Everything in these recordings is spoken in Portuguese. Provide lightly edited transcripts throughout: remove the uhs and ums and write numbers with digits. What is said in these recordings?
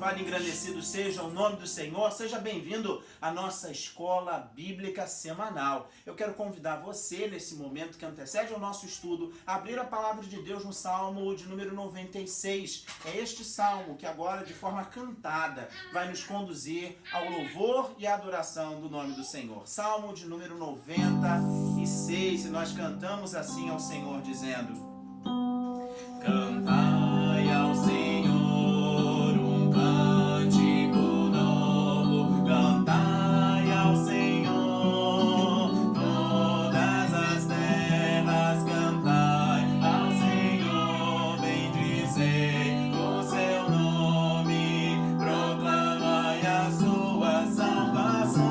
Louvado e engrandecido seja o nome do Senhor. Seja bem-vindo à nossa escola bíblica semanal. Eu quero convidar você, nesse momento que antecede ao nosso estudo, a abrir a palavra de Deus no Salmo de número 96. É este salmo que agora, de forma cantada, vai nos conduzir ao louvor e à adoração do nome do Senhor. Salmo de número 96. E nós cantamos assim ao Senhor, dizendo: Cantai ao Senhor um cântico novo, cantai ao Senhor todas as terras, cantai ao Senhor, bendizei o seu nome, proclamai a sua salvação,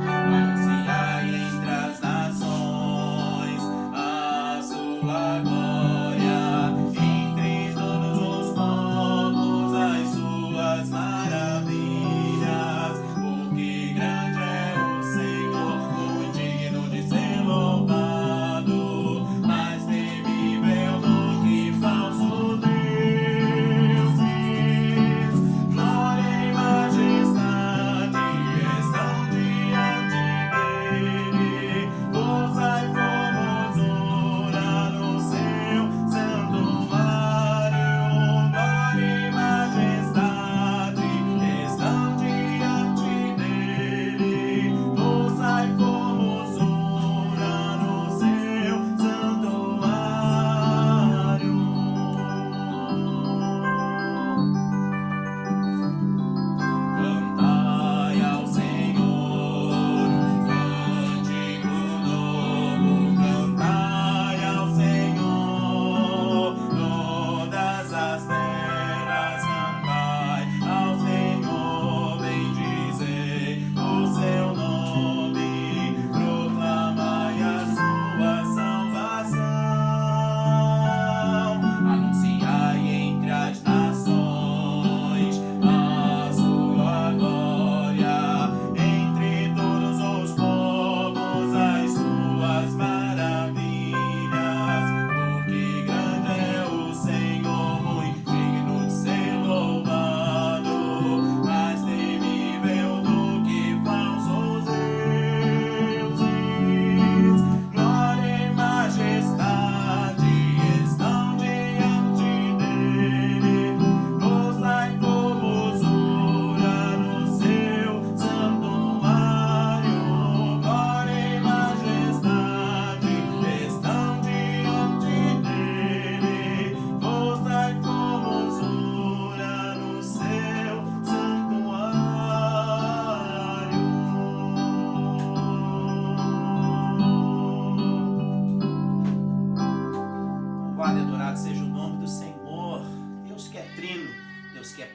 anunciai entre as nações a sua glória.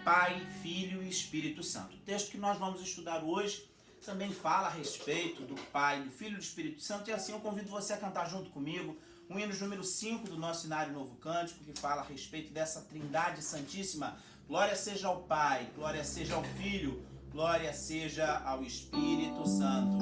Pai, Filho e Espírito Santo. O texto que nós vamos estudar hoje também fala a respeito do Pai, do Filho e do Espírito Santo, e assim eu convido você a cantar junto comigo o hino número 5 do nosso Cenário Novo Cântico, que fala a respeito dessa Trindade Santíssima. Glória seja ao Pai, glória seja ao Filho, glória seja ao Espírito Santo.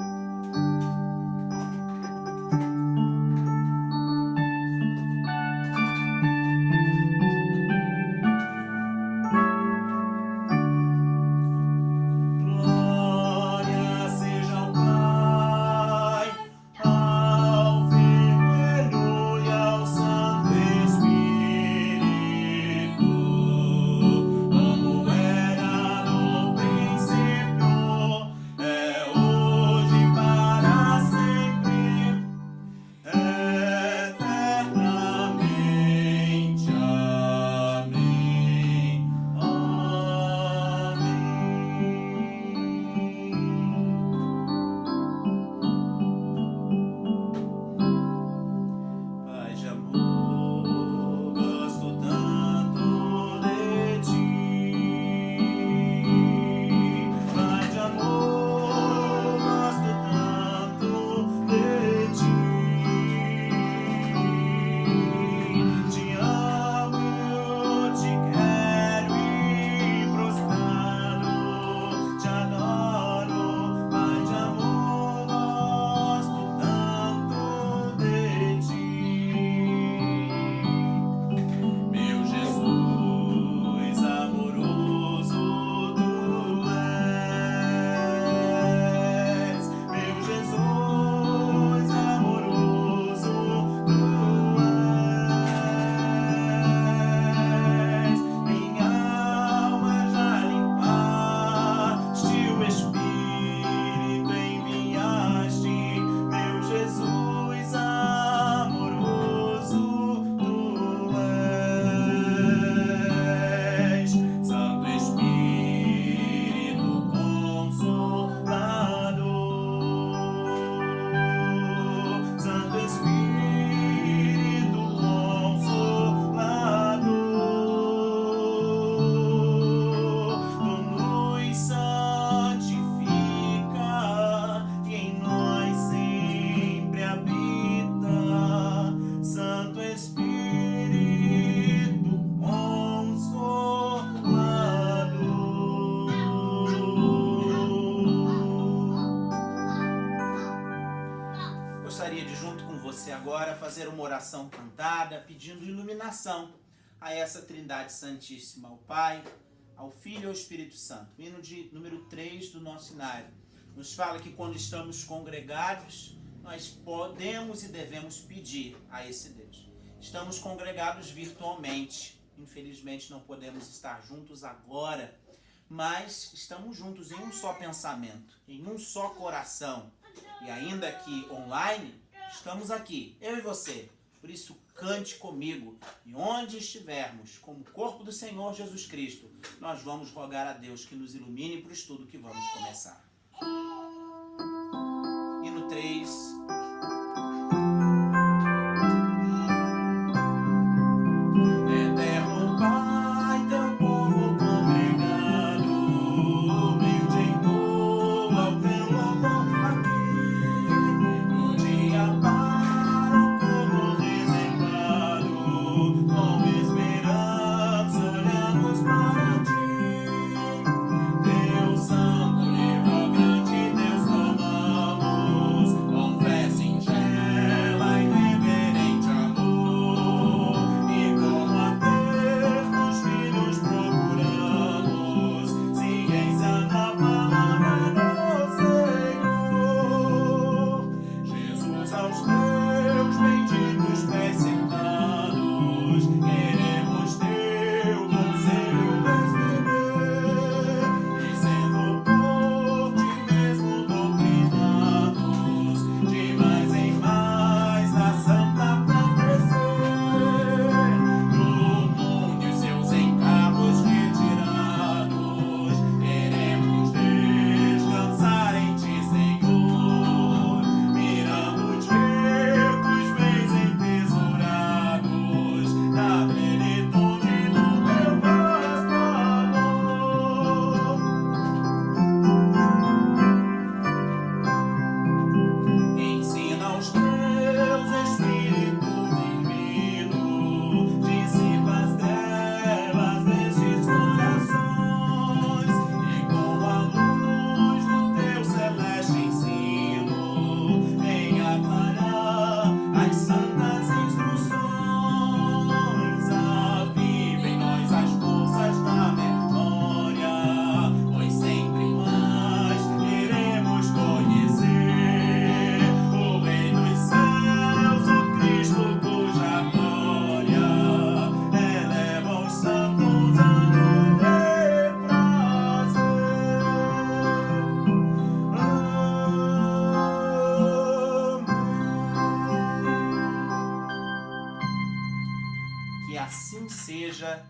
Hoje oração cantada, pedindo iluminação a essa Trindade Santíssima, ao Pai, ao Filho e ao Espírito Santo. O hino de número 3 do nosso inário nos fala que quando estamos congregados, nós podemos e devemos pedir a esse Deus. Estamos congregados virtualmente. Infelizmente não podemos estar juntos agora, mas estamos juntos em um só pensamento, em um só coração. E ainda que online, estamos aqui, eu e você. Por isso, cante comigo. E onde estivermos, como corpo do Senhor Jesus Cristo, nós vamos rogar a Deus que nos ilumine para o estudo que vamos começar. Hino 3.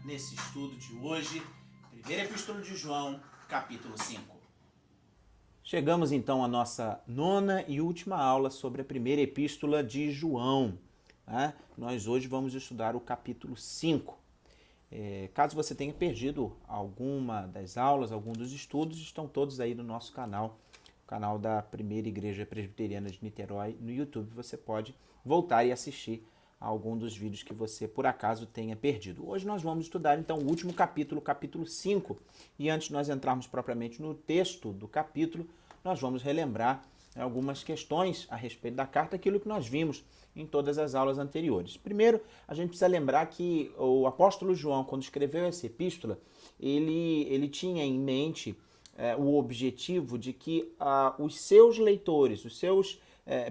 Nesse estudo de hoje, primeira epístola de João, capítulo 5. Chegamos então à nossa nona e última aula sobre a primeira epístola de João. Nós hoje vamos estudar o capítulo 5. Caso você tenha perdido alguma das aulas, algum dos estudos, estão todos aí no nosso canal, o canal da Primeira Igreja Presbiteriana de Niterói, no YouTube. Você pode voltar e assistir a algum dos vídeos que você, por acaso, tenha perdido. Hoje nós vamos estudar, então, o último capítulo, capítulo 5. E antes de nós entrarmos propriamente no texto do capítulo, nós vamos relembrar algumas questões a respeito da carta, aquilo que nós vimos em todas as aulas anteriores. Primeiro, a gente precisa lembrar que o apóstolo João, quando escreveu essa epístola, ele tinha em mente o objetivo de que os seus leitores, os seus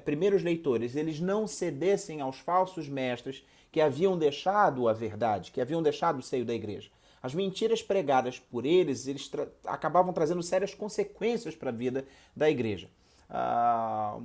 primeiros leitores, eles não cedessem aos falsos mestres que haviam deixado a verdade, que haviam deixado o seio da igreja. As mentiras pregadas por eles acabavam trazendo sérias consequências para a vida da igreja.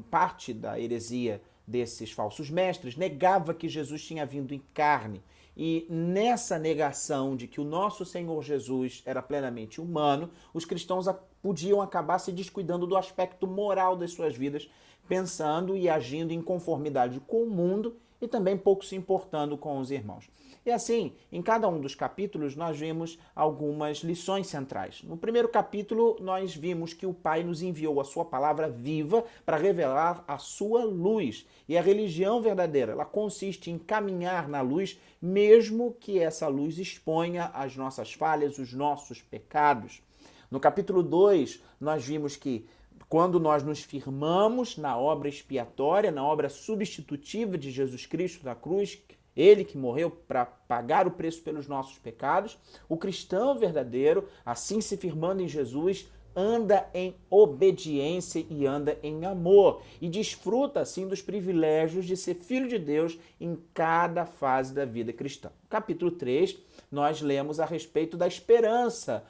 Parte da heresia desses falsos mestres negava que Jesus tinha vindo em carne. E nessa negação de que o nosso Senhor Jesus era plenamente humano, os cristãos podiam acabar se descuidando do aspecto moral das suas vidas, pensando e agindo em conformidade com o mundo e também pouco se importando com os irmãos. E assim, em cada um dos capítulos, nós vimos algumas lições centrais. No primeiro capítulo, nós vimos que o Pai nos enviou a sua palavra viva para revelar a sua luz. E a religião verdadeira, ela consiste em caminhar na luz, mesmo que essa luz exponha as nossas falhas, os nossos pecados. No capítulo 2, nós vimos que Quando nós nos firmamos na obra expiatória, na obra substitutiva de Jesus Cristo da cruz, ele que morreu para pagar o preço pelos nossos pecados, o cristão verdadeiro, assim se firmando em Jesus, anda em obediência e anda em amor e desfruta assim dos privilégios de ser filho de Deus em cada fase da vida cristã. No capítulo 3, nós lemos a respeito da esperança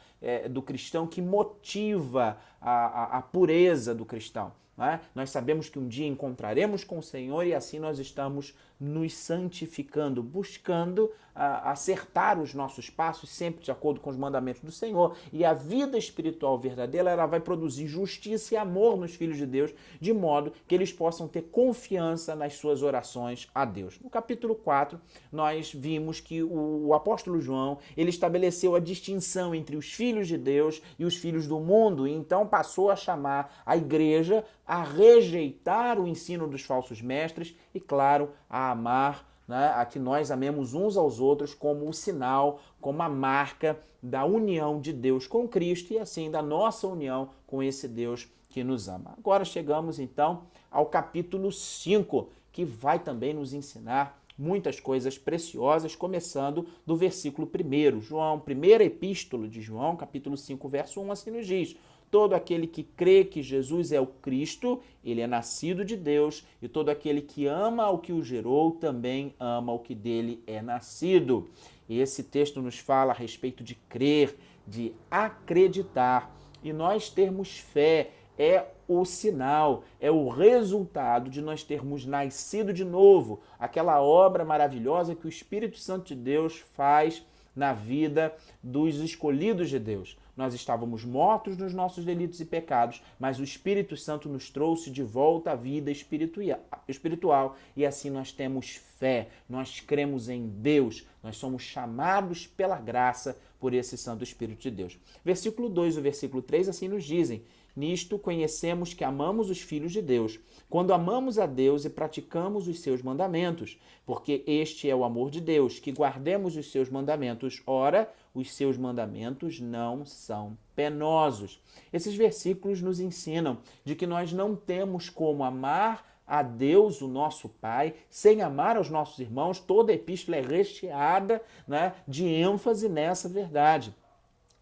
do cristão que motiva a pureza do cristão. Né? Nós sabemos que um dia encontraremos com o Senhor e assim nós estamos nos santificando, buscando acertar os nossos passos sempre de acordo com os mandamentos do Senhor. E a vida espiritual verdadeira, ela vai produzir justiça e amor nos filhos de Deus, de modo que eles possam ter confiança nas suas orações a Deus. No capítulo 4, nós vimos que o apóstolo João, ele estabeleceu a distinção entre os filhos de Deus e os filhos do mundo, e então passou a chamar a igreja a rejeitar o ensino dos falsos mestres e, claro, a amar, né, a que nós amemos uns aos outros como o sinal, como a marca da união de Deus com Cristo e assim da nossa união com esse Deus que nos ama. Agora chegamos então ao capítulo 5, que vai também nos ensinar muitas coisas preciosas, começando do versículo 1. João, primeira epístola de João, capítulo 5, verso 1, assim nos diz: todo aquele que crê que Jesus é o Cristo, ele é nascido de Deus, e todo aquele que ama o que o gerou, também ama o que dele é nascido. E esse texto nos fala a respeito de crer, de acreditar, e nós termos fé é o sinal, é o resultado de nós termos nascido de novo, aquela obra maravilhosa que o Espírito Santo de Deus faz na vida dos escolhidos de Deus. Nós estávamos mortos nos nossos delitos e pecados, mas o Espírito Santo nos trouxe de volta à vida espiritual e assim nós temos fé, nós cremos em Deus, nós somos chamados pela graça por esse Santo Espírito de Deus. Versículo 2 e versículo 3 assim nos dizem: nisto conhecemos que amamos os filhos de Deus, quando amamos a Deus e praticamos os seus mandamentos, porque este é o amor de Deus, que guardemos os seus mandamentos. Ora, os seus mandamentos não são penosos. Esses versículos nos ensinam de que nós não temos como amar a Deus, o nosso Pai, sem amar aos nossos irmãos. Toda a epístola é recheada, né, de ênfase nessa verdade.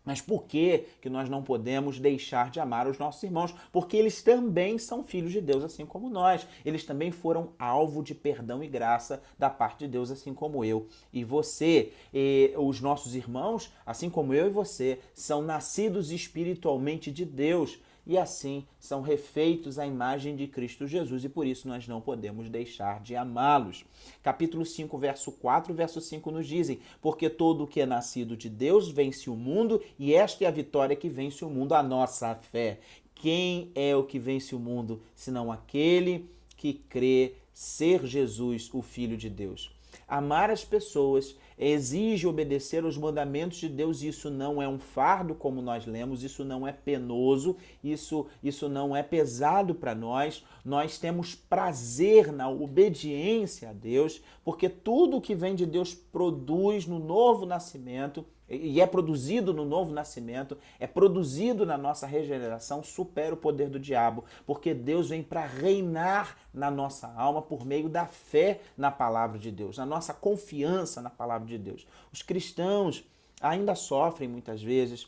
Mas por que nós não podemos deixar de amar os nossos irmãos? Porque eles também são filhos de Deus, assim como nós. Eles também foram alvo de perdão e graça da parte de Deus, assim como eu e você. E os nossos irmãos, assim como eu e você, são nascidos espiritualmente de Deus. E assim são refeitos à imagem de Cristo Jesus e por isso nós não podemos deixar de amá-los. Capítulo 5, verso 4 e verso 5 nos dizem: porque todo o que é nascido de Deus vence o mundo e esta é a vitória que vence o mundo, a nossa fé. Quem é o que vence o mundo, senão aquele que crê ser Jesus, o Filho de Deus? Amar as pessoas exige obedecer aos mandamentos de Deus. Isso não é um fardo, como nós lemos, isso não é penoso, isso não é pesado para nós. Nós temos prazer na obediência a Deus, porque tudo que vem de Deus produz no novo nascimento, e é produzido no novo nascimento, é produzido na nossa regeneração, supera o poder do diabo, porque Deus vem para reinar na nossa alma por meio da fé na palavra de Deus, na nossa confiança na palavra de Deus. Os cristãos ainda sofrem muitas vezes,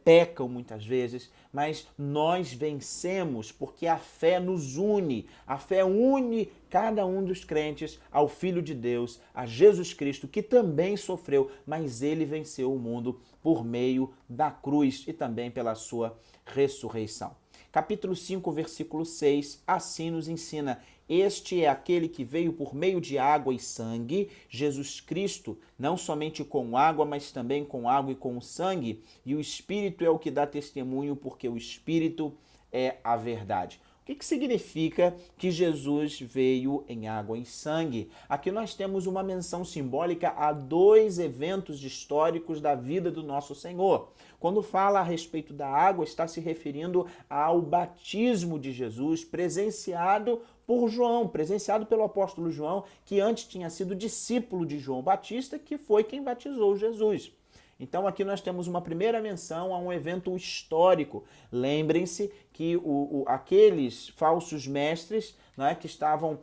pecam muitas vezes, mas nós vencemos porque a fé nos une. A fé une cada um dos crentes ao Filho de Deus, a Jesus Cristo, que também sofreu, mas ele venceu o mundo por meio da cruz e também pela sua ressurreição. Capítulo 5, versículo 6, assim nos ensina: este é aquele que veio por meio de água e sangue, Jesus Cristo, não somente com água, mas também com água e com o sangue, e o Espírito é o que dá testemunho, porque o Espírito é a verdade. O que significa que Jesus veio em água e sangue? Aqui nós temos uma menção simbólica a dois eventos históricos da vida do nosso Senhor. Quando fala a respeito da água, está se referindo ao batismo de Jesus presenciado por João, presenciado pelo apóstolo João, que antes tinha sido discípulo de João Batista, que foi quem batizou Jesus. Então aqui nós temos uma primeira menção a um evento histórico. Lembrem-se que aqueles falsos mestres, né, que estavam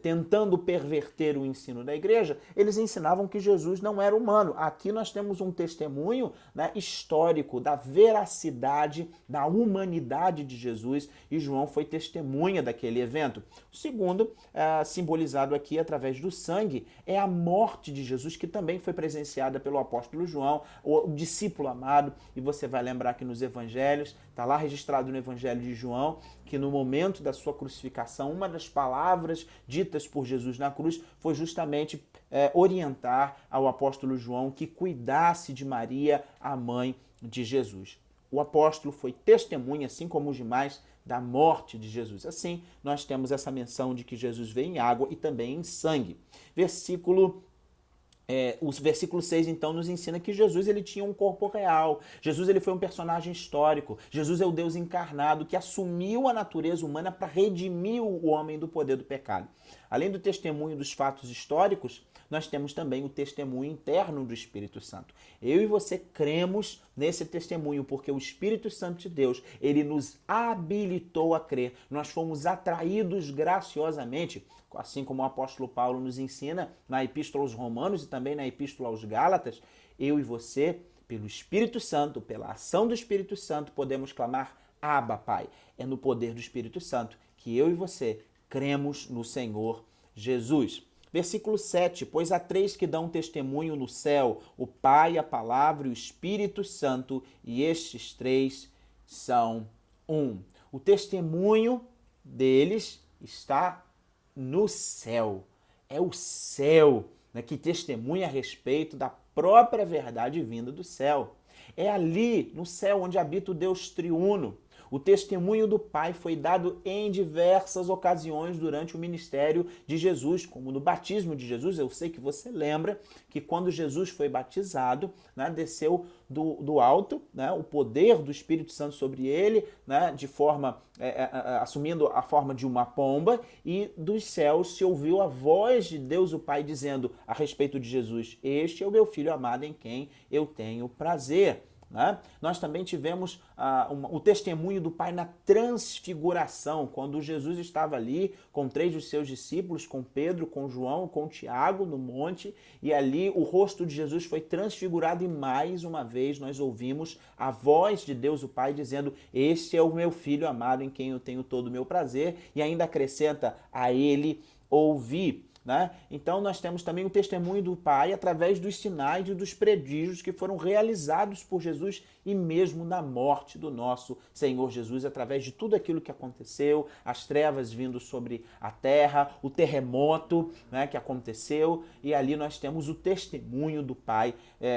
tentando perverter o ensino da igreja, eles ensinavam que Jesus não era humano. Aqui nós temos um testemunho, né, histórico da veracidade, da humanidade de Jesus, e João foi testemunha daquele evento. O segundo, simbolizado aqui através do sangue, é a morte de Jesus, que também foi presenciada pelo apóstolo João, o discípulo amado, e você vai lembrar que nos evangelhos, está lá registrado no evangelho de João, que no momento da sua crucificação, uma das palavras ditas por Jesus na cruz foi justamente orientar ao apóstolo João que cuidasse de Maria, a mãe de Jesus. O apóstolo foi testemunha, assim como os demais, da morte de Jesus. Assim, nós temos essa menção de que Jesus veio em água e também em sangue. O versículo 6, então, nos ensina que Jesus ele tinha um corpo real. Jesus ele foi um personagem histórico. Jesus é o Deus encarnado que assumiu a natureza humana para redimir o homem do poder do pecado. Além do testemunho dos fatos históricos, nós temos também o testemunho interno do Espírito Santo. Eu e você cremos nesse testemunho porque o Espírito Santo de Deus, ele nos habilitou a crer. Nós fomos atraídos graciosamente, assim como o apóstolo Paulo nos ensina na Epístola aos Romanos e também na Epístola aos Gálatas. Eu e você, pelo Espírito Santo, pela ação do Espírito Santo, podemos clamar: Abba, Pai. É no poder do Espírito Santo que eu e você cremos no Senhor Jesus. Versículo 7, pois há três que dão testemunho no céu, o Pai, a Palavra e o Espírito Santo, e estes três são um. O testemunho deles está no céu. É o céu, né, que testemunha a respeito da própria verdade vinda do céu. É ali, no céu, onde habita o Deus triuno. O testemunho do Pai foi dado em diversas ocasiões durante o ministério de Jesus, como no batismo de Jesus. Eu sei que você lembra que quando Jesus foi batizado, né, desceu do alto, né, o poder do Espírito Santo sobre ele, né, de forma assumindo a forma de uma pomba, e dos céus se ouviu a voz de Deus o Pai dizendo a respeito de Jesus: este é o meu Filho amado em quem eu tenho prazer. Né? Nós também tivemos o testemunho do Pai na transfiguração, quando Jesus estava ali com 3 dos seus discípulos, com Pedro, com João, com Tiago, no monte, e ali o rosto de Jesus foi transfigurado e mais uma vez nós ouvimos a voz de Deus o Pai dizendo: este é o meu Filho amado em quem eu tenho todo o meu prazer, e ainda acrescenta: a ele ouvi. Né? Então nós temos também o testemunho do Pai através dos sinais e dos prodígios que foram realizados por Jesus e mesmo na morte do nosso Senhor Jesus, através de tudo aquilo que aconteceu, as trevas vindo sobre a terra, o terremoto, né, que aconteceu, e ali nós temos o testemunho do Pai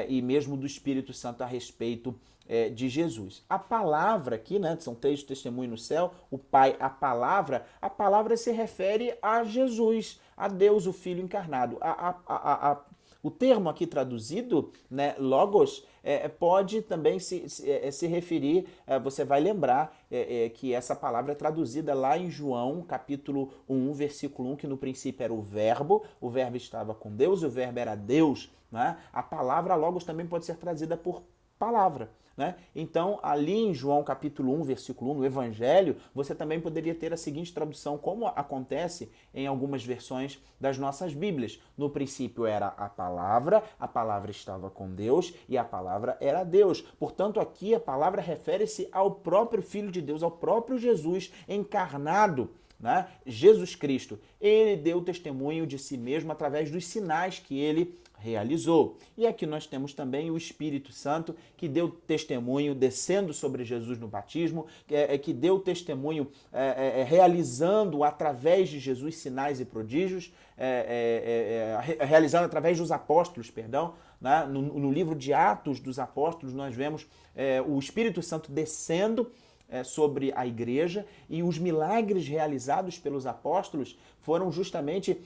e mesmo do Espírito Santo a respeito de Jesus. A palavra aqui, né, são 3 testemunhos no céu, o Pai, a palavra se refere a Jesus, a Deus, o Filho encarnado. O termo aqui traduzido, né, logos, pode também se referir, você vai lembrar que essa palavra é traduzida lá em João, capítulo 1, versículo 1, que no princípio era o verbo estava com Deus, o verbo era Deus. Né? A palavra logos também pode ser traduzida por palavra. Né? Então, ali em João capítulo 1, versículo 1, no Evangelho, você também poderia ter a seguinte tradução, como acontece em algumas versões das nossas Bíblias. No princípio era a palavra estava com Deus e a palavra era Deus. Portanto, aqui a palavra refere-se ao próprio Filho de Deus, ao próprio Jesus encarnado. Né? Jesus Cristo, ele deu testemunho de si mesmo através dos sinais que ele realizou. E aqui nós temos também o Espírito Santo, que deu testemunho descendo sobre Jesus no batismo, que deu testemunho realizando através de Jesus sinais e prodígios, realizando através dos apóstolos, perdão. Né? No livro de Atos dos Apóstolos nós vemos o Espírito Santo descendo sobre a igreja, e os milagres realizados pelos apóstolos foram justamente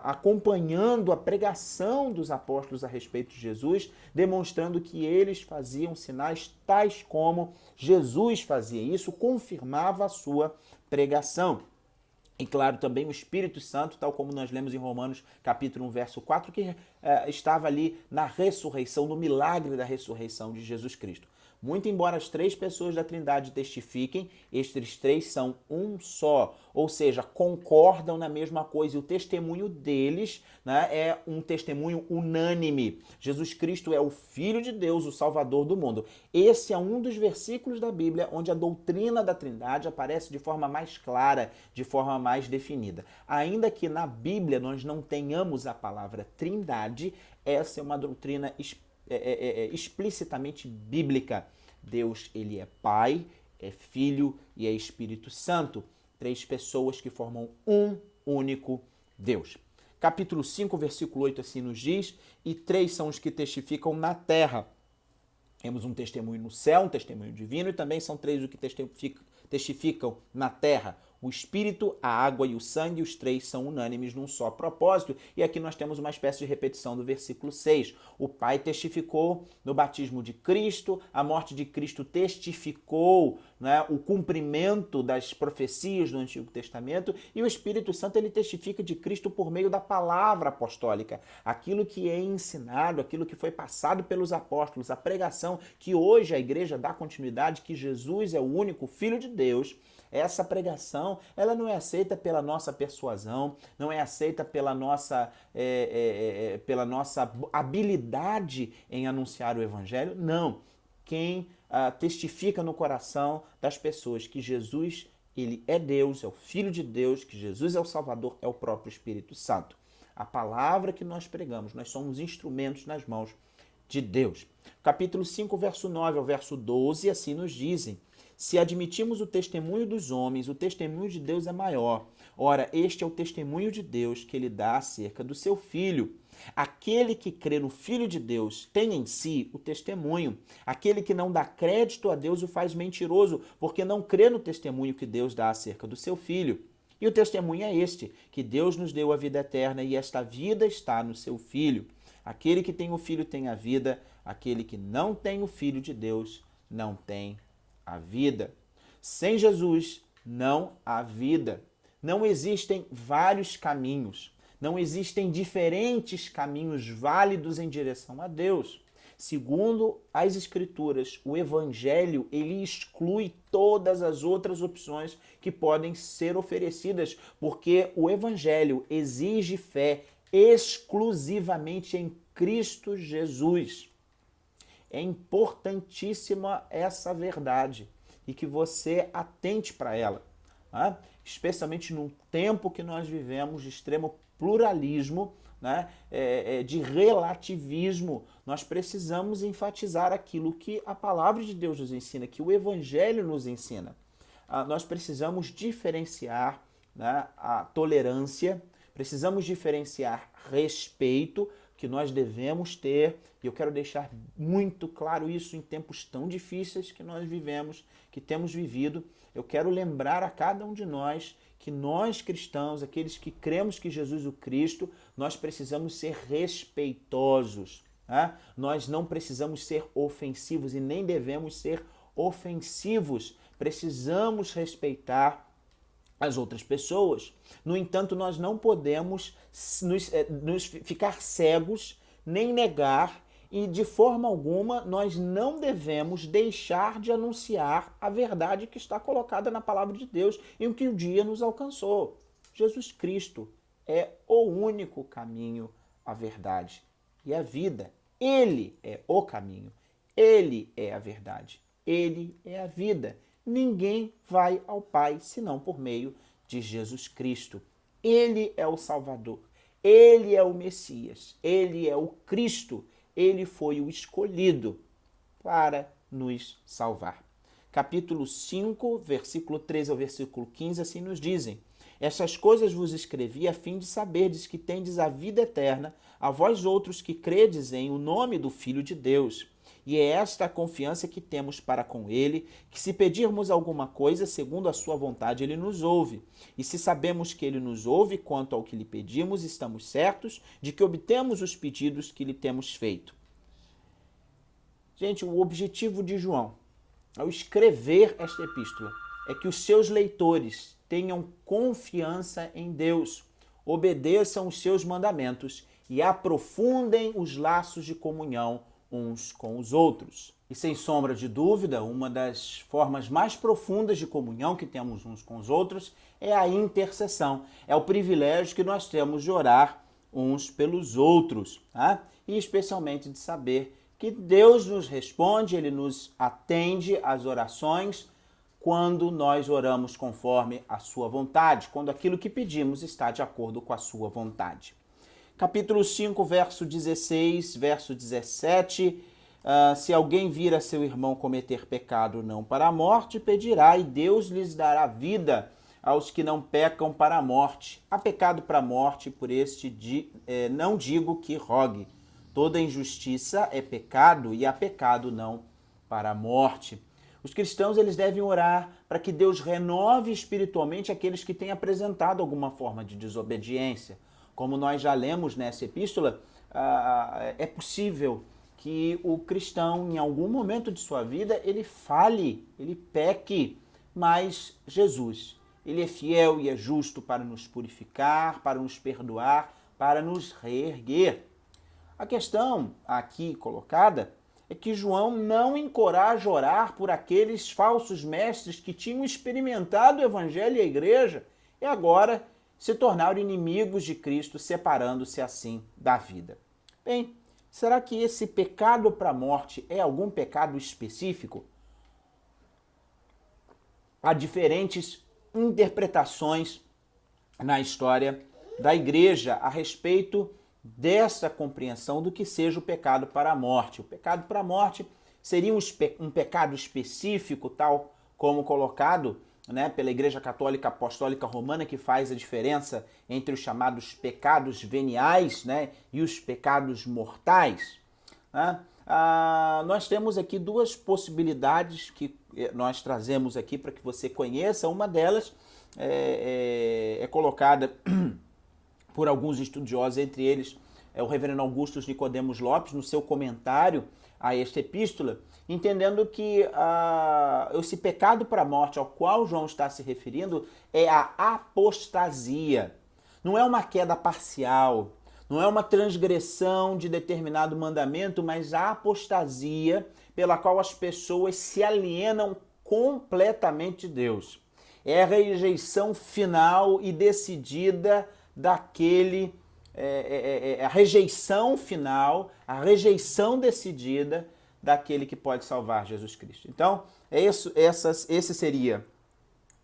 acompanhando a pregação dos apóstolos a respeito de Jesus, demonstrando que eles faziam sinais tais como Jesus fazia. Isso confirmava a sua pregação. E claro, também o Espírito Santo, tal como nós lemos em Romanos capítulo 1, verso 4, que estava ali na ressurreição, no milagre da ressurreição de Jesus Cristo. Muito embora as três pessoas da Trindade testifiquem, estes três são um só, ou seja, concordam na mesma coisa. E o testemunho deles, né, é um testemunho unânime. Jesus Cristo é o Filho de Deus, o Salvador do mundo. Esse é um dos versículos da Bíblia onde a doutrina da Trindade aparece de forma mais clara, de forma mais definida. Ainda que na Bíblia nós não tenhamos a palavra Trindade, essa é uma doutrina explicitamente bíblica. Deus, ele é Pai, é Filho e é Espírito Santo. Três pessoas que formam um único Deus. Capítulo 5, versículo 8 assim nos diz: e três são os que testificam na terra. Temos um testemunho no céu, um testemunho divino, e também são três os que testificam na terra. O Espírito, a água e o sangue, os três são unânimes num só propósito. E aqui nós temos uma espécie de repetição do versículo 6. O Pai testificou no batismo de Cristo, a morte de Cristo testificou, né, o cumprimento das profecias do Antigo Testamento, e o Espírito Santo ele testifica de Cristo por meio da palavra apostólica. Aquilo que é ensinado, aquilo que foi passado pelos apóstolos, a pregação que hoje a igreja dá continuidade, que Jesus é o único Filho de Deus. Essa pregação, ela não é aceita pela nossa persuasão, não é aceita pela nossa habilidade em anunciar o Evangelho, não. Quem testifica no coração das pessoas que Jesus, ele é Deus, é o Filho de Deus, que Jesus é o Salvador, é o próprio Espírito Santo. A palavra que nós pregamos, nós somos instrumentos nas mãos de Deus. Capítulo 5, verso 9 ao verso 12, assim nos dizem: se admitimos o testemunho dos homens, o testemunho de Deus é maior. Ora, este é o testemunho de Deus que ele dá acerca do seu Filho. Aquele que crê no Filho de Deus tem em si o testemunho. Aquele que não dá crédito a Deus o faz mentiroso, porque não crê no testemunho que Deus dá acerca do seu Filho. E o testemunho é este, que Deus nos deu a vida eterna e esta vida está no seu Filho. Aquele que tem o Filho tem a vida, aquele que não tem o Filho de Deus não tem a vida. Sem Jesus não há vida. Não existem vários caminhos. Não existem diferentes caminhos válidos em direção a Deus. Segundo as Escrituras, o Evangelho ele exclui todas as outras opções que podem ser oferecidas, porque o Evangelho exige fé exclusivamente em Cristo Jesus. É importantíssima essa verdade e que você atente para ela, né? Especialmente num tempo que nós vivemos de extremo pluralismo, né? De relativismo. Nós precisamos enfatizar aquilo que a palavra de Deus nos ensina, que o Evangelho nos ensina. Nós precisamos diferenciar, né, a tolerância, precisamos diferenciar respeito, que nós devemos ter, e eu quero deixar muito claro isso em tempos tão difíceis que nós vivemos, que temos vivido. Eu quero lembrar a cada um de nós que nós cristãos, aqueles que cremos que Jesus é o Cristo, nós precisamos ser respeitosos. Né? Nós não precisamos ser ofensivos e nem devemos ser ofensivos. Precisamos respeitar as outras pessoas. No entanto, nós não podemos nos ficar cegos, nem negar, e de forma alguma nós não devemos deixar de anunciar a verdade que está colocada na palavra de Deus e o que um dia nos alcançou. Jesus Cristo é o único caminho, a verdade e a vida. Ele é o caminho, ele é a verdade, ele é a vida. Ninguém vai ao Pai senão por meio de Jesus Cristo. Ele é o Salvador, ele é o Messias, ele é o Cristo, ele foi o escolhido para nos salvar. Capítulo 5, versículo 13 ao versículo 15, assim nos dizem: essas coisas vos escrevi a fim de saberdes que tendes a vida eterna, a vós outros que credes em o nome do Filho de Deus. E é esta a confiança que temos para com ele, que se pedirmos alguma coisa segundo a sua vontade, ele nos ouve. E se sabemos que ele nos ouve quanto ao que lhe pedimos, estamos certos de que obtemos os pedidos que lhe temos feito. Gente, o objetivo de João, ao escrever esta epístola, é que os seus leitores tenham confiança em Deus, obedeçam os seus mandamentos e aprofundem os laços de comunhão uns com os outros. E sem sombra de dúvida, uma das formas mais profundas de comunhão que temos uns com os outros é a intercessão. É o privilégio que nós temos de orar uns pelos outros, tá? E especialmente de saber que Deus nos responde, Ele nos atende às orações quando nós oramos conforme a sua vontade, quando aquilo que pedimos está de acordo com a sua vontade. Capítulo 5, verso 16, verso 17, se alguém vir a seu irmão cometer pecado não para a morte, pedirá e Deus lhes dará vida aos que não pecam para a morte. Há pecado para a morte, por este não digo que rogue. Toda injustiça é pecado e há pecado não para a morte. Os cristãos eles devem orar para que Deus renove espiritualmente aqueles que têm apresentado alguma forma de desobediência. Como nós já lemos nessa epístola, é possível que o cristão, em algum momento de sua vida, ele falhe, ele peque, mas Jesus, ele é fiel e é justo para nos purificar, para nos perdoar, para nos reerguer. A questão aqui colocada é que João não encoraja a orar por aqueles falsos mestres que tinham experimentado o evangelho e a igreja e agora se tornaram inimigos de Cristo, separando-se assim da vida. Bem, será que esse pecado para a morte é algum pecado específico? Há diferentes interpretações na história da igreja a respeito dessa compreensão do que seja o pecado para a morte. O pecado para a morte seria um pecado específico, tal como colocado pela Igreja Católica Apostólica Romana, que faz a diferença entre os chamados pecados veniais e os pecados mortais. Nós temos aqui duas possibilidades que nós trazemos aqui para que você conheça. Uma delas é colocada por alguns estudiosos, entre eles o reverendo Augusto Nicodemos Lopes, no seu comentário a esta epístola, entendendo que esse pecado para a morte ao qual João está se referindo é a apostasia. Não é uma queda parcial, não é uma transgressão de determinado mandamento, mas a apostasia pela qual as pessoas se alienam completamente de Deus. É a rejeição final e decidida daquele, a rejeição final, a rejeição decidida daquele que pode salvar, Jesus Cristo. Então, esse seria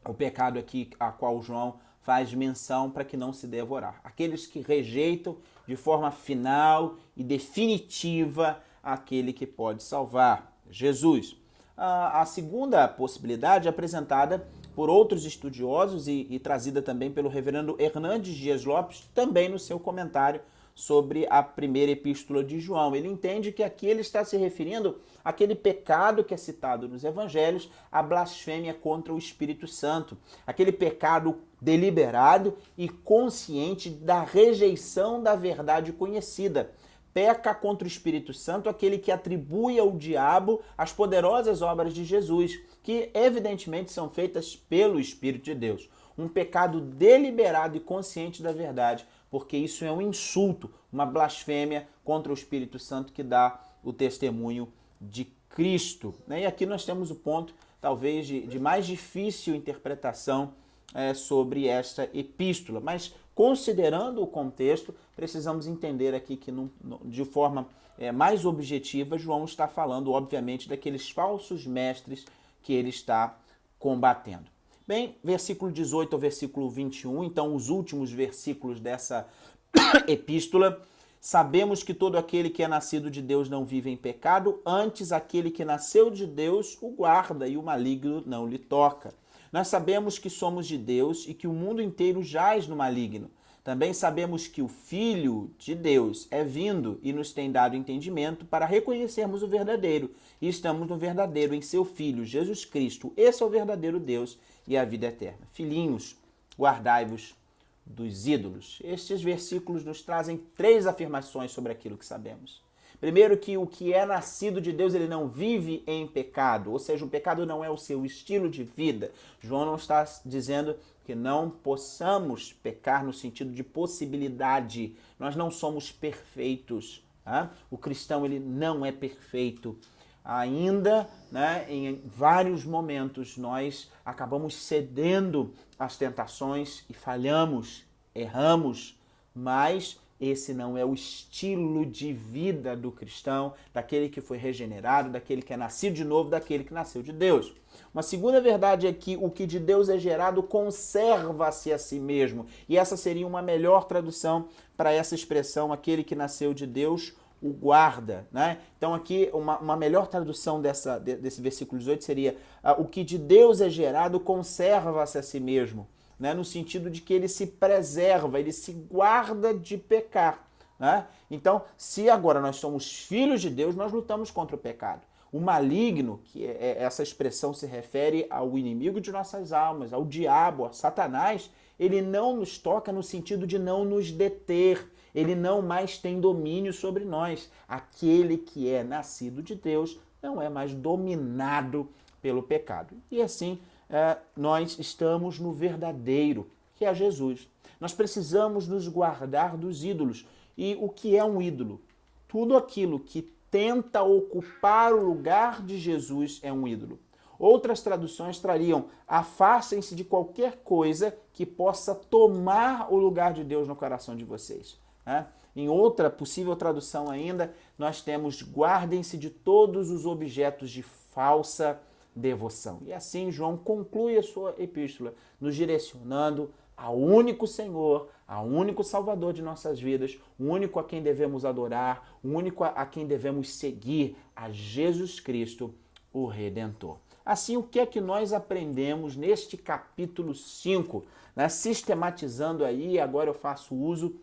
o pecado aqui a qual João faz menção para que não se deva orar. Aqueles que rejeitam de forma final e definitiva aquele que pode salvar, Jesus. A segunda possibilidade é apresentada por outros estudiosos e trazida também pelo reverendo Hernandes Dias Lopes, também no seu comentário sobre a primeira epístola de João. Ele entende que aqui ele está se referindo àquele pecado que é citado nos evangelhos, a blasfêmia contra o Espírito Santo, aquele pecado deliberado e consciente da rejeição da verdade conhecida. Peca contra o Espírito Santo aquele que atribui ao diabo as poderosas obras de Jesus, que evidentemente são feitas pelo Espírito de Deus. Um pecado deliberado e consciente da verdade, porque isso é um insulto, uma blasfêmia contra o Espírito Santo que dá o testemunho de Cristo. E aqui nós temos o ponto, talvez, de mais difícil interpretação sobre esta epístola, mas considerando o contexto, precisamos entender aqui que de forma mais objetiva, João está falando, obviamente, daqueles falsos mestres que ele está combatendo. Bem, versículo 18 ao versículo 21, então os últimos versículos dessa epístola. Sabemos que todo aquele que é nascido de Deus não vive em pecado, antes aquele que nasceu de Deus o guarda e o maligno não lhe toca. Nós sabemos que somos de Deus e que o mundo inteiro jaz no maligno. Também sabemos que o Filho de Deus é vindo e nos tem dado entendimento para reconhecermos o verdadeiro. E estamos no verdadeiro, em seu Filho, Jesus Cristo. Esse é o verdadeiro Deus e a vida eterna. Filhinhos, guardai-vos dos ídolos. Estes versículos nos trazem três afirmações sobre aquilo que sabemos. Primeiro que o que é nascido de Deus, ele não vive em pecado, ou seja, o pecado não é o seu estilo de vida. João não está dizendo que não possamos pecar no sentido de possibilidade. Nós não somos perfeitos. Tá? O cristão, ele não é perfeito. Ainda, né, em vários momentos, nós acabamos cedendo às tentações e falhamos, erramos, mas esse não é o estilo de vida do cristão, daquele que foi regenerado, daquele que é nascido de novo, daquele que nasceu de Deus. Uma segunda verdade é que o que de Deus é gerado conserva-se a si mesmo. E essa seria uma melhor tradução para essa expressão, aquele que nasceu de Deus o guarda, né? Então aqui uma melhor tradução desse versículo 18 seria o que de Deus é gerado conserva-se a si mesmo, né? No sentido de que ele se preserva, ele se guarda de pecar, né? Então, se agora nós somos filhos de Deus, nós lutamos contra o pecado. O maligno, que essa expressão se refere ao inimigo de nossas almas, ao diabo, a Satanás, ele não nos toca no sentido de não nos deter. Ele não mais tem domínio sobre nós. Aquele que é nascido de Deus não é mais dominado pelo pecado. E assim, nós estamos no verdadeiro, que é Jesus. Nós precisamos nos guardar dos ídolos. E o que é um ídolo? Tudo aquilo que tenta ocupar o lugar de Jesus é um ídolo. Outras traduções trariam: afastem-se de qualquer coisa que possa tomar o lugar de Deus no coração de vocês. Em outra possível tradução ainda, nós temos: guardem-se de todos os objetos de falsa devoção. E assim João conclui a sua epístola, nos direcionando ao único Senhor, ao único Salvador de nossas vidas, o único a quem devemos adorar, o único a quem devemos seguir, a Jesus Cristo, o Redentor. Assim, o que é que nós aprendemos neste capítulo 5? Né? Sistematizando aí, agora eu faço uso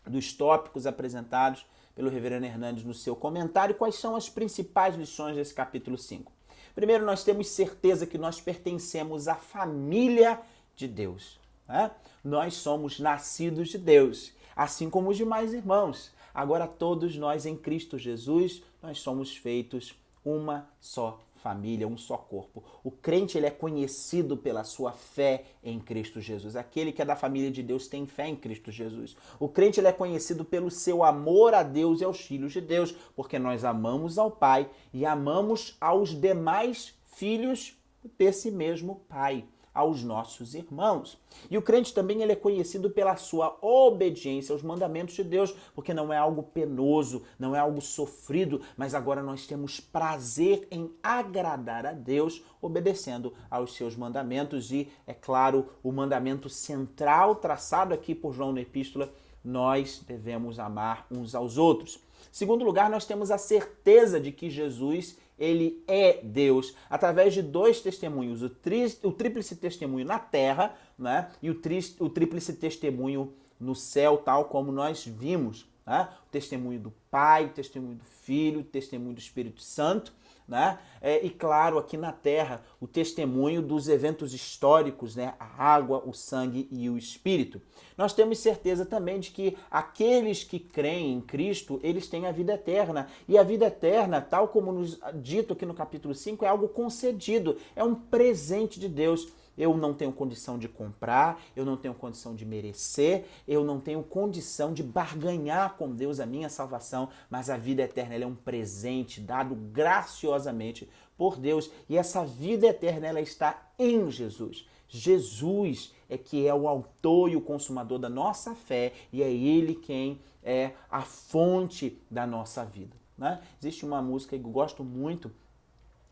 dos tópicos apresentados pelo reverendo Hernandes no seu comentário. Quais são as principais lições desse capítulo 5? Primeiro, nós temos certeza que nós pertencemos à família de Deus. Né? Nós somos nascidos de Deus, assim como os demais irmãos. Agora, todos nós em Cristo Jesus, nós somos feitos uma só família, um só corpo. O crente, ele é conhecido pela sua fé em Cristo Jesus. Aquele que é da família de Deus tem fé em Cristo Jesus. O crente, ele é conhecido pelo seu amor a Deus e aos filhos de Deus, porque nós amamos ao Pai e amamos aos demais filhos desse mesmo Pai, aos nossos irmãos. E o crente também, ele é conhecido pela sua obediência aos mandamentos de Deus, porque não é algo penoso, não é algo sofrido, mas agora nós temos prazer em agradar a Deus, obedecendo aos seus mandamentos. E, é claro, o mandamento central traçado aqui por João na epístola: nós devemos amar uns aos outros. Em segundo lugar, nós temos a certeza de que Jesus, ele é Deus, através de dois testemunhos: o tríplice testemunho na terra, né? E o tríplice testemunho no céu, tal como nós vimos. Né? O testemunho do Pai, o testemunho do Filho, o testemunho do Espírito Santo. Né? E claro, aqui na terra, o testemunho dos eventos históricos, né? A água, o sangue e o Espírito. Nós temos certeza também de que aqueles que creem em Cristo, eles têm a vida eterna. E a vida eterna, tal como nos dito aqui no capítulo 5, é algo concedido, é um presente de Deus. Eu não tenho condição de comprar, eu não tenho condição de merecer, eu não tenho condição de barganhar com Deus a minha salvação, mas a vida eterna, ela é um presente dado graciosamente por Deus, e essa vida eterna, ela está em Jesus. Jesus é que é o autor e o consumador da nossa fé, e é Ele quem é a fonte da nossa vida. Né? Existe uma música que eu gosto muito,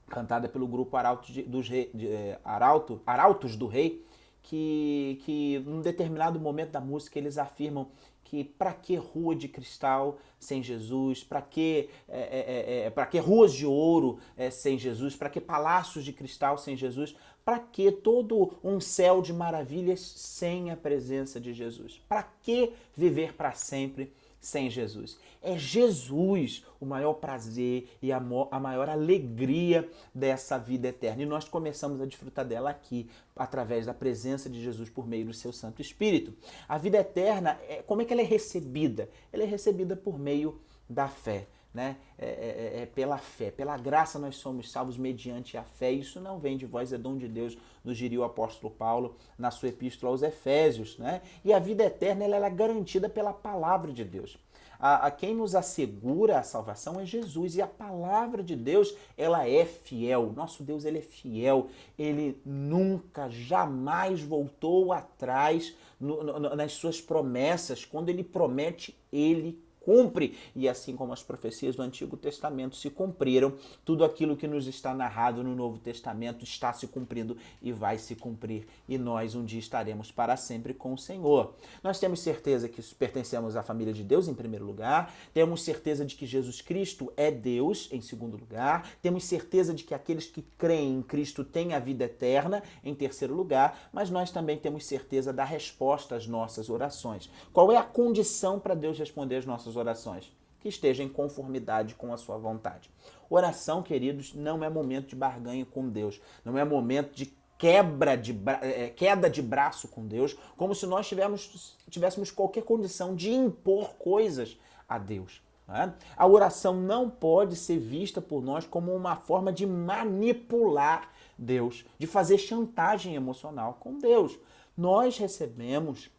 cantada pelo grupo Arautos do Rei, que num determinado momento da música eles afirmam que para que rua de cristal sem Jesus, para que ruas de ouro sem Jesus, para que palácios de cristal sem Jesus, para que todo um céu de maravilhas sem a presença de Jesus? Para que viver para sempre sem Jesus? É Jesus o maior prazer e a maior alegria dessa vida eterna. E nós começamos a desfrutar dela aqui, através da presença de Jesus por meio do seu Santo Espírito. A vida eterna, como é que ela é recebida? Ela é recebida por meio da fé. né? Pela fé, pela graça nós somos salvos mediante a fé. Isso não vem de vós, é dom de Deus, nos diria o apóstolo Paulo na sua epístola aos Efésios, né? E a vida eterna ela é garantida pela palavra de Deus. Quem nos assegura a salvação é Jesus, e a palavra de Deus, ela é fiel. Nosso Deus, ele é fiel. Ele nunca, jamais voltou atrás nas suas promessas. Quando ele promete, ele cumpre. E assim como as profecias do Antigo Testamento se cumpriram, tudo aquilo que nos está narrado no Novo Testamento está se cumprindo e vai se cumprir. E nós um dia estaremos para sempre com o Senhor. Nós temos certeza que pertencemos à família de Deus em primeiro lugar, temos certeza de que Jesus Cristo é Deus em segundo lugar, temos certeza de que aqueles que creem em Cristo têm a vida eterna em terceiro lugar, mas nós também temos certeza da resposta às nossas orações. Qual é a condição para Deus responder às nossas orações? Que esteja em conformidade com a sua vontade. Oração, queridos, não é momento de barganha com Deus, não é momento de queda de braço com Deus, como se nós tivéssemos qualquer condição de impor coisas a Deus. Né? A oração não pode ser vista por nós como uma forma de manipular Deus, de fazer chantagem emocional com Deus. Nós recebemos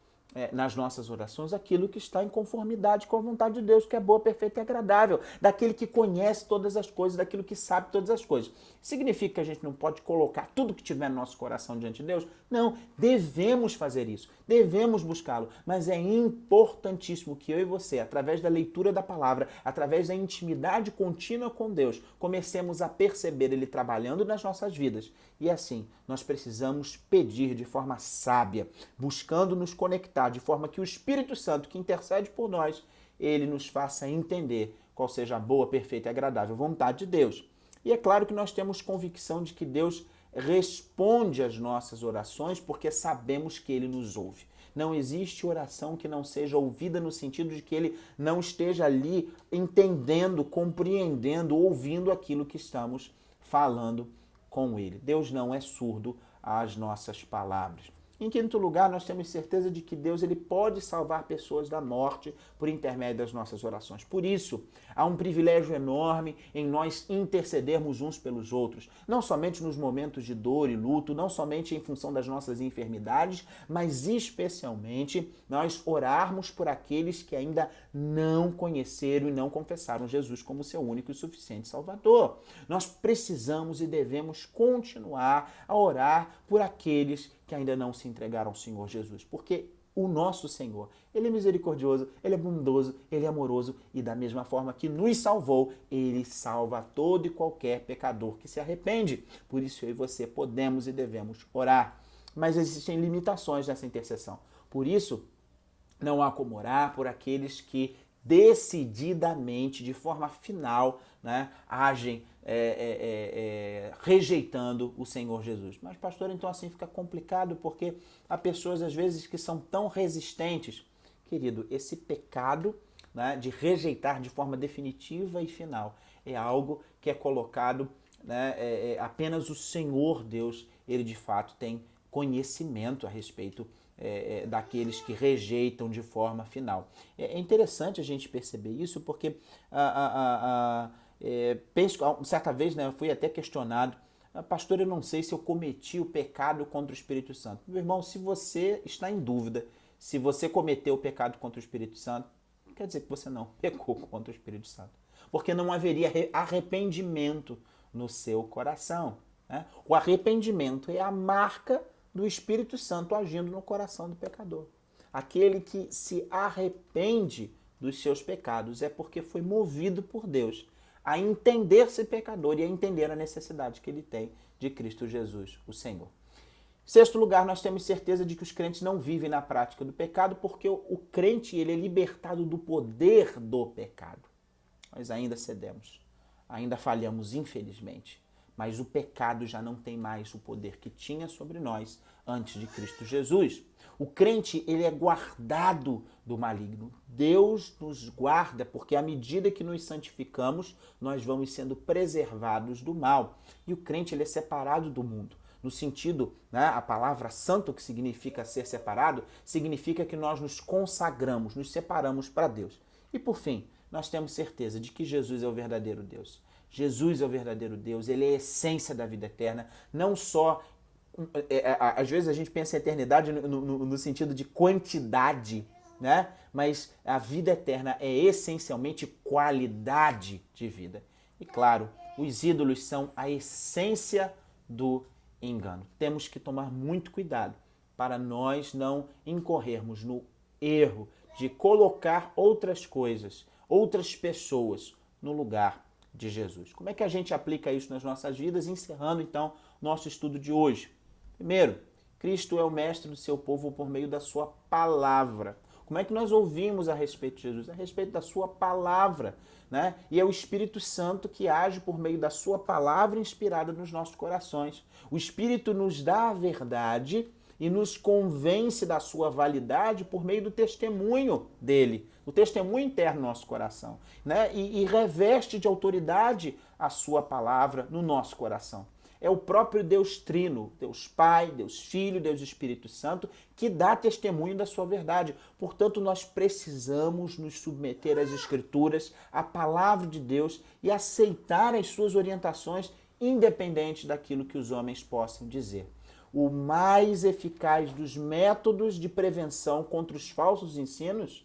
nas nossas orações aquilo que está em conformidade com a vontade de Deus, que é boa, perfeita e agradável, daquele que conhece todas as coisas, daquilo que sabe todas as coisas. Significa que a gente não pode colocar tudo que tiver no nosso coração diante de Deus? Não, devemos fazer isso, devemos buscá-lo, mas é importantíssimo que eu e você, através da leitura da palavra, através da intimidade contínua com Deus, comecemos a perceber Ele trabalhando nas nossas vidas. E assim, nós precisamos pedir de forma sábia, buscando nos conectar, de forma que o Espírito Santo, que intercede por nós, ele nos faça entender qual seja a boa, perfeita e agradável vontade de Deus. E é claro que nós temos convicção de que Deus responde às nossas orações porque sabemos que Ele nos ouve. Não existe oração que não seja ouvida no sentido de que Ele não esteja ali entendendo, compreendendo, ouvindo aquilo que estamos falando com Ele. Deus não é surdo às nossas palavras. Em quinto lugar, nós temos certeza de que Deus ele pode salvar pessoas da morte por intermédio das nossas orações. Por isso, há um privilégio enorme em nós intercedermos uns pelos outros, não somente nos momentos de dor e luto, não somente em função das nossas enfermidades, mas especialmente nós orarmos por aqueles que ainda não conheceram e não confessaram Jesus como seu único e suficiente Salvador. Nós precisamos e devemos continuar a orar por aqueles que ainda não se entregaram ao Senhor Jesus, porque o nosso Senhor, Ele é misericordioso, Ele é bondoso, Ele é amoroso e da mesma forma que nos salvou, Ele salva todo e qualquer pecador que se arrepende. Por isso eu e você podemos e devemos orar. Mas existem limitações nessa intercessão. Por isso, não há como orar por aqueles que decididamente, de forma final, né, agem rejeitando o Senhor Jesus. Mas, pastor, então assim fica complicado porque há pessoas, às vezes, que são tão resistentes. Querido, esse pecado, né, de rejeitar de forma definitiva e final é algo que é colocado, né, apenas o Senhor Deus, Ele de fato tem conhecimento a respeito daqueles que rejeitam de forma final. É interessante a gente perceber isso porque penso, certa vez, né, eu fui até questionado, pastor, eu não sei se eu cometi o pecado contra o Espírito Santo. Meu irmão, se você está em dúvida se você cometeu o pecado contra o Espírito Santo, quer dizer que você não pecou contra o Espírito Santo, porque não haveria arrependimento no seu coração, né? O arrependimento é a marca do Espírito Santo agindo no coração do pecador. Aquele que se arrepende dos seus pecados é porque foi movido por Deus a entender-se pecador e a entender a necessidade que ele tem de Cristo Jesus, o Senhor. Em sexto lugar, nós temos certeza de que os crentes não vivem na prática do pecado porque o crente ele é libertado do poder do pecado. Nós ainda cedemos, ainda falhamos, infelizmente. Mas o pecado já não tem mais o poder que tinha sobre nós antes de Cristo Jesus. O crente, ele é guardado do maligno. Deus nos guarda, porque à medida que nos santificamos, nós vamos sendo preservados do mal. E o crente, ele é separado do mundo. No sentido, né, a palavra santo, que significa ser separado, significa que nós nos consagramos, nos separamos para Deus. E por fim, nós temos certeza de que Jesus é o verdadeiro Deus. Jesus é o verdadeiro Deus, ele é a essência da vida eterna, não só... Às vezes a gente pensa em eternidade no sentido de quantidade, né? Mas a vida eterna é essencialmente qualidade de vida. E claro, os ídolos são a essência do engano. Temos que tomar muito cuidado para nós não incorrermos no erro de colocar outras coisas, outras pessoas no lugar de Jesus. Como é que a gente aplica isso nas nossas vidas? Encerrando então nosso estudo de hoje. Primeiro, Cristo é o mestre do seu povo por meio da sua palavra. Como é que nós ouvimos a respeito de Jesus? A respeito da sua palavra, né? E é o Espírito Santo que age por meio da sua palavra inspirada nos nossos corações. O Espírito nos dá a verdade e nos convence da sua validade por meio do testemunho dele, o testemunho interno no nosso coração, né? E reveste de autoridade a sua palavra no nosso coração. É o próprio Deus Trino, Deus Pai, Deus Filho, Deus Espírito Santo, que dá testemunho da sua verdade. Portanto, nós precisamos nos submeter às Escrituras, à palavra de Deus e aceitar as suas orientações, independente daquilo que os homens possam dizer. O mais eficaz dos métodos de prevenção contra os falsos ensinos,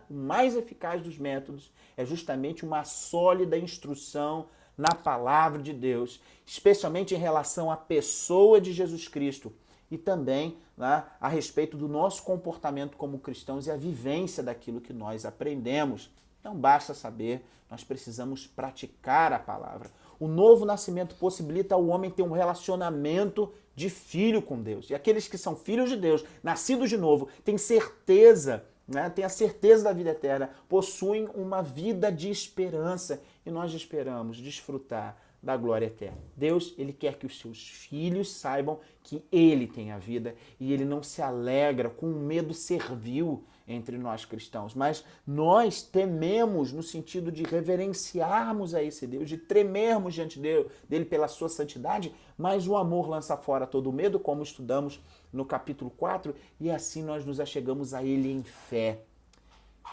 o mais eficaz dos métodos é justamente uma sólida instrução na palavra de Deus, especialmente em relação à pessoa de Jesus Cristo e também, né, a respeito do nosso comportamento como cristãos e a vivência daquilo que nós aprendemos. Não basta saber, nós precisamos praticar a palavra. O novo nascimento possibilita ao homem ter um relacionamento de filho com Deus. E aqueles que são filhos de Deus, nascidos de novo, têm certeza, né, têm a certeza da vida eterna, possuem uma vida de esperança e nós esperamos desfrutar da glória eterna. Deus, ele quer que os seus filhos saibam que ele tem a vida e ele não se alegra com um medo servil entre nós cristãos, mas nós tememos no sentido de reverenciarmos a esse Deus, de tremermos diante dele pela sua santidade, mas o amor lança fora todo o medo, como estudamos no capítulo 4, e assim nós nos achegamos a ele em fé.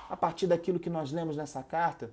A partir daquilo que nós lemos nessa carta,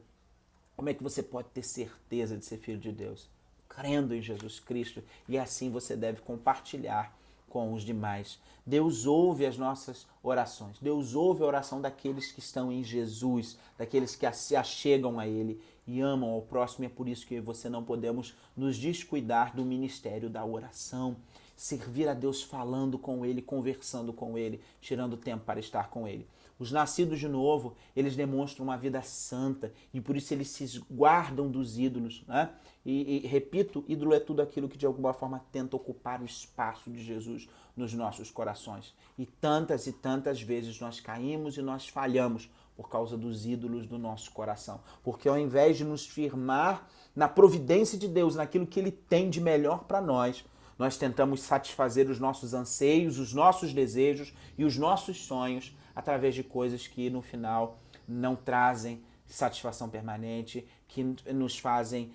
como é que você pode ter certeza de ser filho de Deus? Crendo em Jesus Cristo, e assim você deve compartilhar com os demais. Deus ouve as nossas orações. Deus ouve a oração daqueles que estão em Jesus, daqueles que se achegam a Ele e amam ao próximo. E é por isso que você não podemos nos descuidar do ministério da oração. Servir a Deus falando com Ele, conversando com Ele, tirando tempo para estar com Ele. Os nascidos de novo, eles demonstram uma vida santa e por isso eles se guardam dos ídolos, né? E repito, ídolo é tudo aquilo que de alguma forma tenta ocupar o espaço de Jesus nos nossos corações. E tantas vezes nós caímos e nós falhamos por causa dos ídolos do nosso coração. Porque ao invés de nos firmar na providência de Deus, naquilo que Ele tem de melhor para nós, nós tentamos satisfazer os nossos anseios, os nossos desejos e os nossos sonhos através de coisas que no final não trazem satisfação permanente, que nos fazem,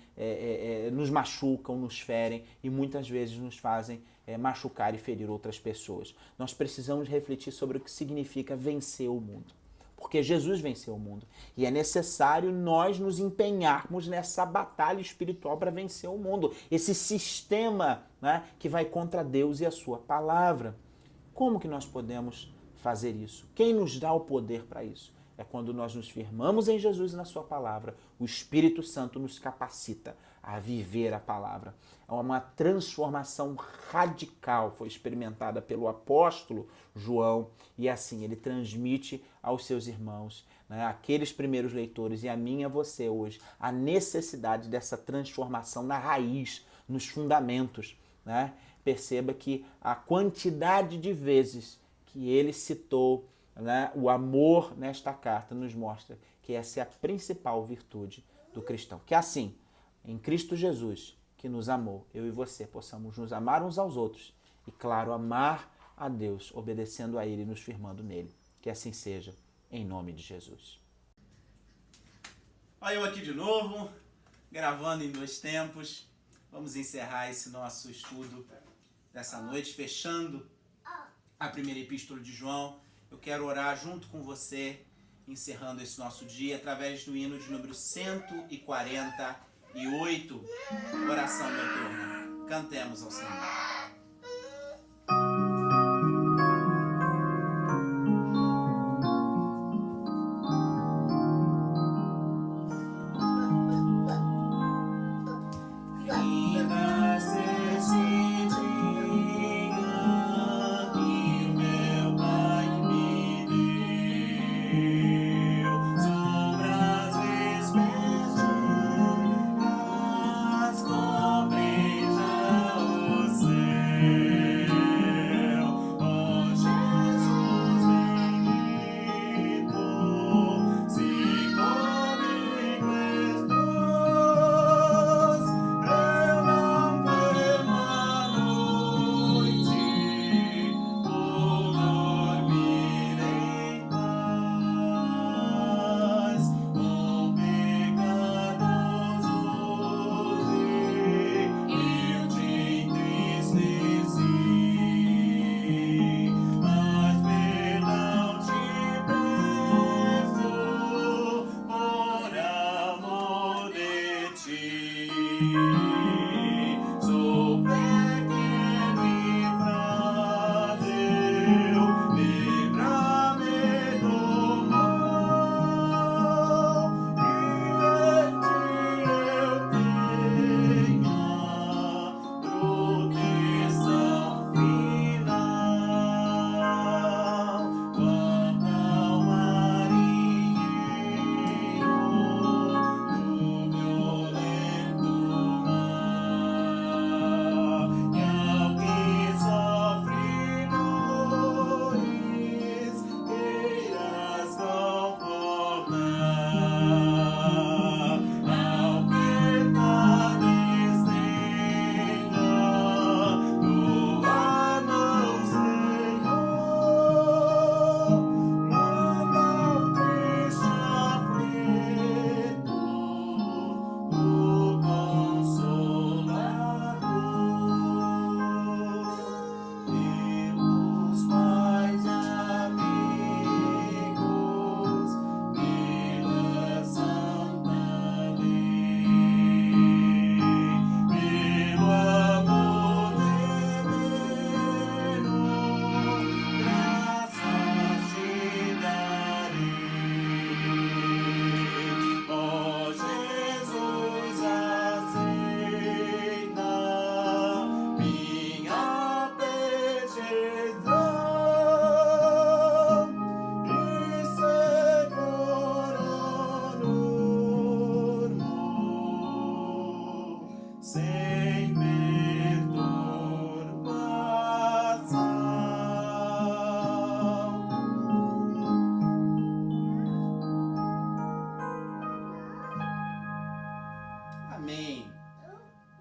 nos machucam, nos ferem e muitas vezes nos fazem machucar e ferir outras pessoas. Nós precisamos refletir sobre o que significa vencer o mundo. Porque Jesus venceu o mundo. E é necessário nós nos empenharmos nessa batalha espiritual para vencer o mundo. Esse sistema, né, que vai contra Deus e a sua palavra. Como que nós podemos fazer isso? Quem nos dá o poder para isso? É quando nós nos firmamos em Jesus e na sua palavra. O Espírito Santo nos capacita a viver a palavra. É uma transformação radical, foi experimentada pelo apóstolo João, e assim ele transmite aos seus irmãos, né, aqueles primeiros leitores, e a mim e a você hoje, a necessidade dessa transformação na raiz, nos fundamentos, né? Perceba que a quantidade de vezes que ele citou, né, o amor nesta carta nos mostra que essa é a principal virtude do cristão. Que assim, em Cristo Jesus, que nos amou, eu e você possamos nos amar uns aos outros e, claro, amar a Deus, obedecendo a Ele e nos firmando nele. Que assim seja, em nome de Jesus. Olha eu aqui de novo, gravando em 2 tempos. Vamos encerrar esse nosso estudo dessa noite, fechando a primeira epístola de João. Eu quero orar junto com você encerrando esse nosso dia através do hino de número 148, Oração Noturna. Cantemos ao Senhor.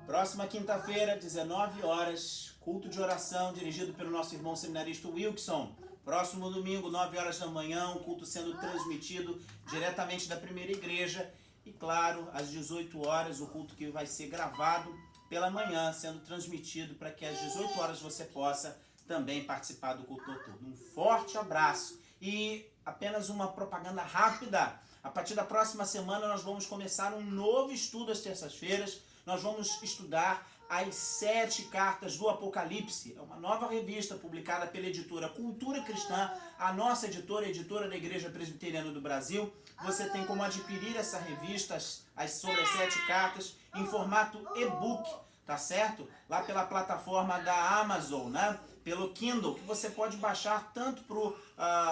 Próxima quinta-feira, 19 horas, culto de oração dirigido pelo nosso irmão seminarista Wilson. Próximo domingo, 9 horas da manhã, um culto sendo transmitido diretamente da primeira igreja. E claro, às 18 horas, o culto que vai ser gravado pela manhã, sendo transmitido para que às 18 horas você possa também participar do culto noturno. Um forte abraço e apenas uma propaganda rápida. A partir da próxima semana nós vamos começar um novo estudo às terças-feiras. Nós vamos estudar as 7 cartas do Apocalipse. É uma nova revista publicada pela editora Cultura Cristã, a nossa editora, a editora da Igreja Presbiteriana do Brasil. Você tem como adquirir essa revista sobre as 7 cartas em formato e-book, tá certo? Lá pela plataforma da Amazon, né? Pelo Kindle, que você pode baixar tanto para o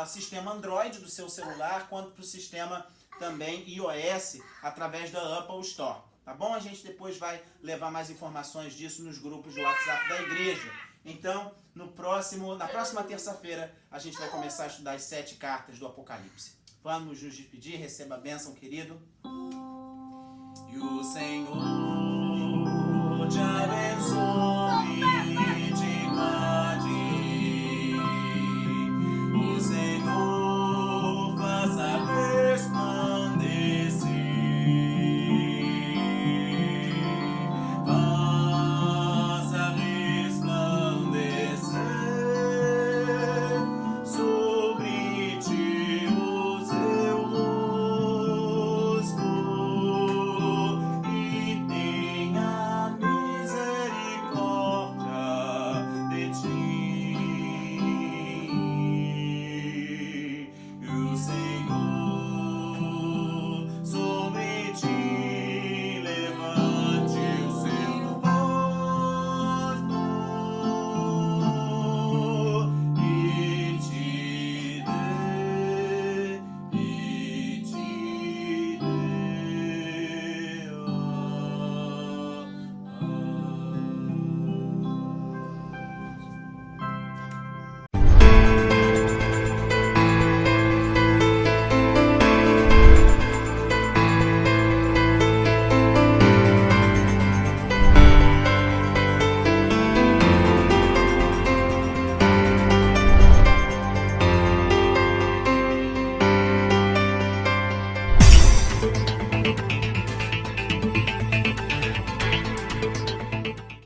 sistema Android do seu celular, quanto para o sistema também iOS, através da Apple Store. Tá bom? A gente depois vai levar mais informações disso nos grupos do WhatsApp da igreja. Então, na próxima terça-feira, a gente vai começar a estudar as 7 cartas do Apocalipse. Vamos nos despedir, receba a bênção, querido. E o Senhor